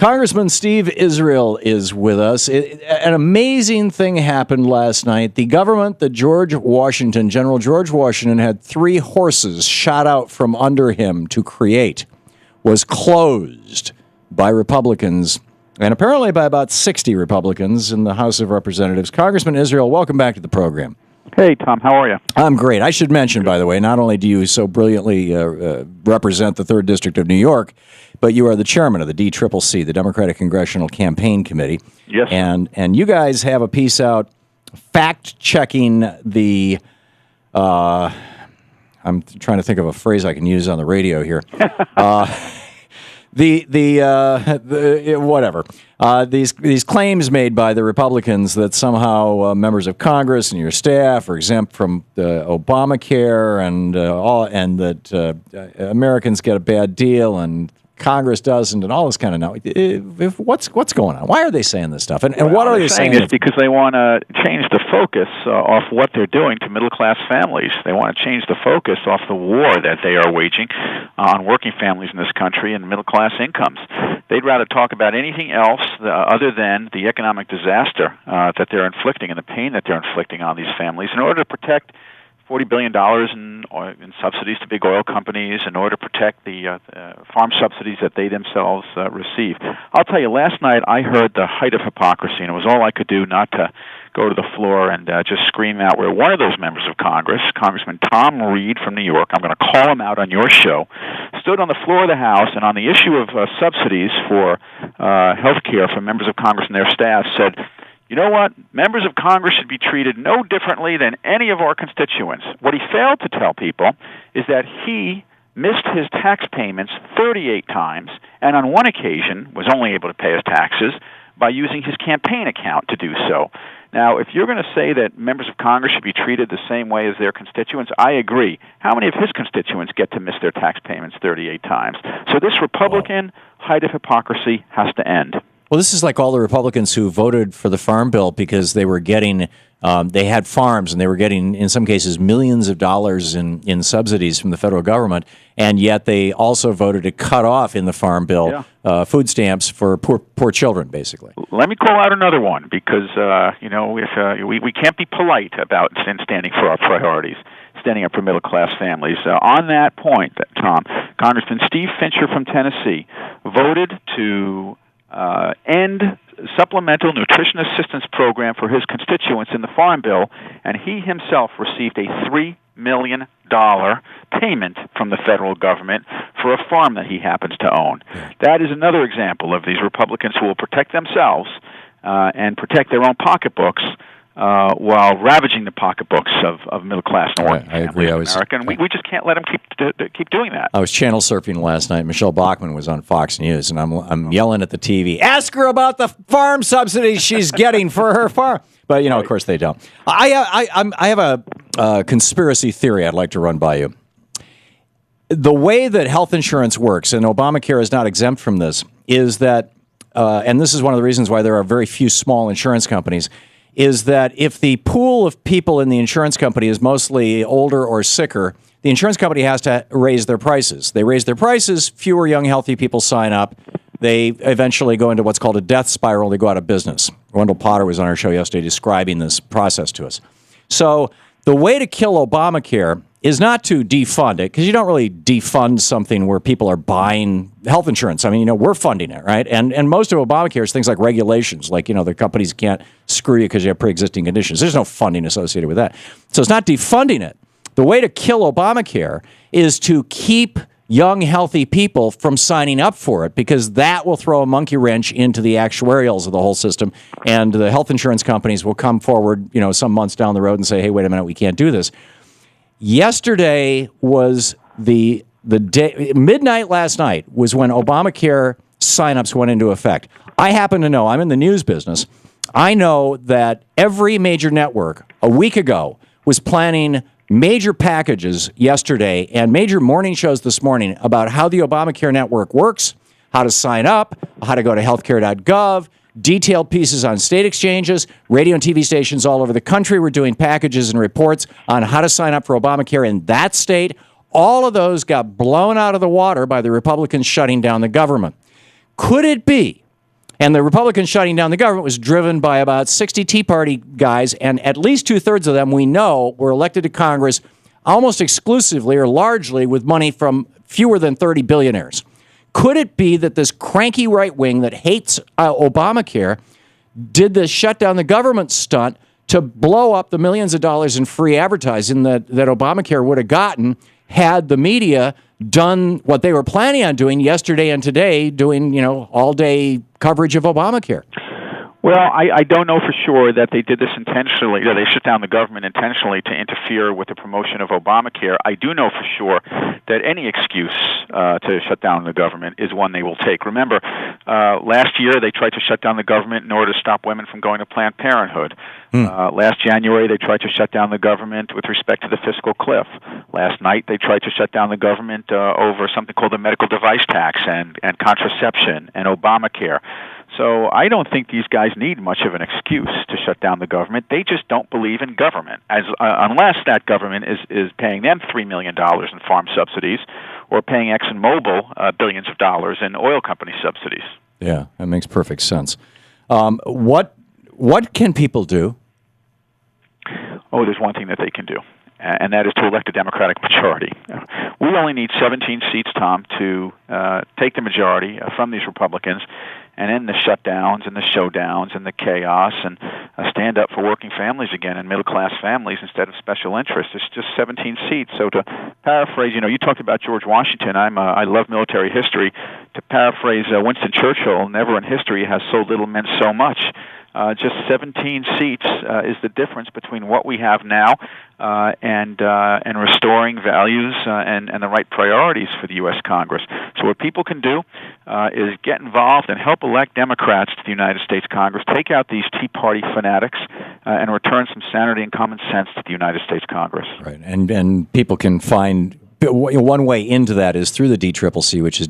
Congressman Steve Israel is with us. An amazing thing happened last night. The government that General George Washington had 3 horses shot out from under him to create was closed by Republicans, and apparently by about 60 Republicans in the House of Representatives. Congressman Israel, welcome back to the program. Hey, Tom, how are you? I'm great. I should mention, by the way, not only do you so brilliantly represent the 3rd District of New York, but you are the chairman of the DCCC, the Democratic Congressional Campaign Committee. Yes. And you guys have a piece out fact-checking the I'm trying to think of a phrase I can use on the radio here. Whatever. These claims made by the Republicans that somehow members of Congress and your staff are exempt from Obamacare and that Americans get a bad deal and Congress doesn't, and all this kind of what's going on? Why are they saying this stuff? And what are they saying? This because they want to change the focus off what they're doing to middle-class families. They want to change the focus off the war that they are waging on working families in this country and middle-class incomes. They'd rather talk about anything else other than the economic disaster that they're inflicting and the pain that they're inflicting on these families in order to protect $40 billion in subsidies to big oil companies in order to protect the farm subsidies that they themselves receive. I'll tell you, last night I heard the height of hypocrisy, and it was all I could do not to go to the floor and just scream out where one of those members of Congress, Congressman Tom Reed from New York, I'm going to call him out on your show, stood on the floor of the House and on the issue of subsidies for health care for members of Congress and their staff said, you know what? Members of Congress should be treated no differently than any of our constituents. What he failed to tell people is that he missed his tax payments 38 times, and on one occasion was only able to pay his taxes by using his campaign account to do so. Now, if you're going to say that members of Congress should be treated the same way as their constituents, I agree. How many of his constituents get to miss their tax payments 38 times? So this Republican height of hypocrisy has to end. Well, this is like all the Republicans who voted for the Farm Bill because they were getting, they had farms and they were getting, in some cases, millions of dollars in subsidies from the federal government, and yet they also voted to cut off in the Farm Bill food stamps for poor children, basically. Let me call out another one because, if we can't be polite about standing for our priorities, standing up for middle-class families. On that point, Tom, Congressman Steve Fincher from Tennessee voted to end supplemental nutrition assistance program for his constituents in the Farm Bill, and he himself received a $3 million payment from the federal government for a farm that he happens to own. That is another example of these Republicans who will protect themselves and protect their own pocketbooks while ravaging the pocketbooks of middle-class and working families in America. And we just can't let them keep doing that. I was channel surfing last night. Michelle Bachmann was on Fox News, and I'm yelling at the TV, ask her about the farm subsidies she's getting for her farm. But, of course they don't. I have a conspiracy theory I'd like to run by you. The way that health insurance works, and Obamacare is not exempt from this, is that, and this is one of the reasons why there are very few small insurance companies, is that if the pool of people in the insurance company is mostly older or sicker, the insurance company has to raise their prices. They raise their prices, fewer young, healthy people sign up. They eventually go into what's called a death spiral. They go out of business. Wendell Potter was on our show yesterday describing this process to us. So the way to kill Obamacare is not to defund it, because you don't really defund something where people are buying health insurance. I mean, we're funding it, right? And most of Obamacare is things like regulations, like, the companies can't screw you because you have pre-existing conditions. There's no funding associated with that. So it's not defunding it. The way to kill Obamacare is to keep young, healthy people from signing up for it, because that will throw a monkey wrench into the actuarials of the whole system, and the health insurance companies will come forward, some months down the road and say, hey, wait a minute, we can't do this. Yesterday was the day, midnight last night was when Obamacare signups went into effect. I happen to know, I'm in the news business, I know that every major network a week ago was planning major packages yesterday and major morning shows this morning about how the Obamacare network works, how to sign up, how to go to healthcare.gov, detailed pieces on state exchanges. Radio and TV stations all over the country were doing packages and reports on how to sign up for Obamacare in that state. All of those got blown out of the water by the Republicans shutting down the government. Could it be And the Republicans shutting down the government was driven by about 60 Tea Party guys, and at least two-thirds of them, we know, were elected to Congress almost exclusively or largely with money from fewer than 30 billionaires. Could it be that this cranky right wing that hates Obamacare did this shut down the government stunt to blow up the millions of dollars in free advertising that Obamacare would have gotten had the media done what they were planning on doing yesterday and today, doing, all-day coverage of Obamacare? Well, I don't know for sure that they did this intentionally, or they shut down the government intentionally to interfere with the promotion of Obamacare. I do know for sure that any excuse to shut down the government is one they will take. Remember, last year they tried to shut down the government in order to stop women from going to Planned Parenthood. Last January they tried to shut down the government with respect to the fiscal cliff. Last night they tried to shut down the government over something called the medical device tax and contraception and Obamacare. So I don't think these guys need much of an excuse to shut down the government. They just don't believe in government, unless that government is paying them $3 million in farm subsidies or paying ExxonMobil billions of dollars in oil company subsidies. Yeah, that makes perfect sense. What can people do? Oh, there's one thing that they can do, and that is to elect a Democratic majority. We only need 17 seats, Tom, to take the majority from these Republicans and end the shutdowns and the showdowns and the chaos and stand up for working families again and middle-class families instead of special interests. It's just 17 seats. So to paraphrase, you talked about George Washington. I love military history. To paraphrase Winston Churchill, never in history has so little meant so much. Just 17 seats is the difference between what we have now and restoring values and the right priorities for the U.S. Congress. So what people can do is get involved and help elect Democrats to the United States Congress, take out these Tea Party fanatics, and return some sanity and common sense to the United States Congress. Right, and people can find... One way into that is through the DCCC, which is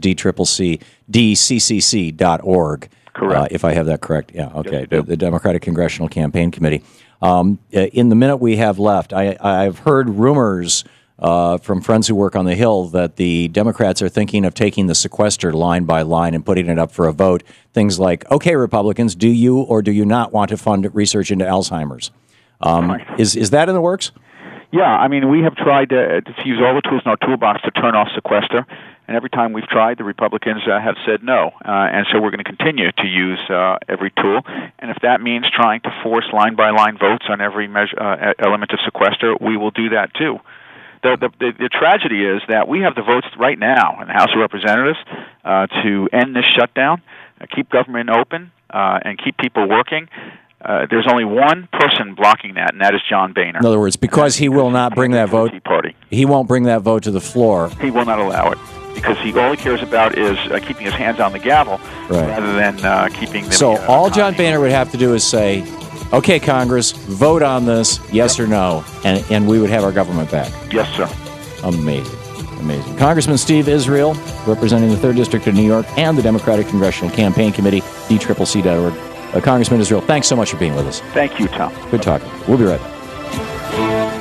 DCCC.org. Correct. If I have that correct. Yeah, okay. Yes, The Democratic Congressional Campaign Committee. In the minute we have left, I've heard rumors from friends who work on the Hill that the Democrats are thinking of taking the sequester line by line and putting it up for a vote. Things like, okay, Republicans, do you or do you not want to fund research into Alzheimer's? Right. Is that in the works? Yeah, I mean, we have tried to use all the tools in our toolbox to turn off sequester, and every time we've tried, the Republicans have said no. And so we're going to continue to use every tool, and if that means trying to force line-by-line votes on every element of sequester, we will do that too. The tragedy is that we have the votes right now in the House of Representatives to end this shutdown, keep government open, and keep people working. There's only one person blocking that, and that is John Boehner. In other words, because he will not bring that vote, he won't bring that vote to the floor. He will not allow it, because all he cares about is keeping his hands on the gavel, rather than keeping them. So all John Boehner would have to do is say, okay, Congress, vote on this, yes or no, and we would have our government back. Yes, sir. Amazing. Congressman Steve Israel, representing the 3rd District of New York and the Democratic Congressional Campaign Committee, DCCC.org. Congressman Israel, thanks so much for being with us. Thank you, Tom. Good talking. We'll be right back.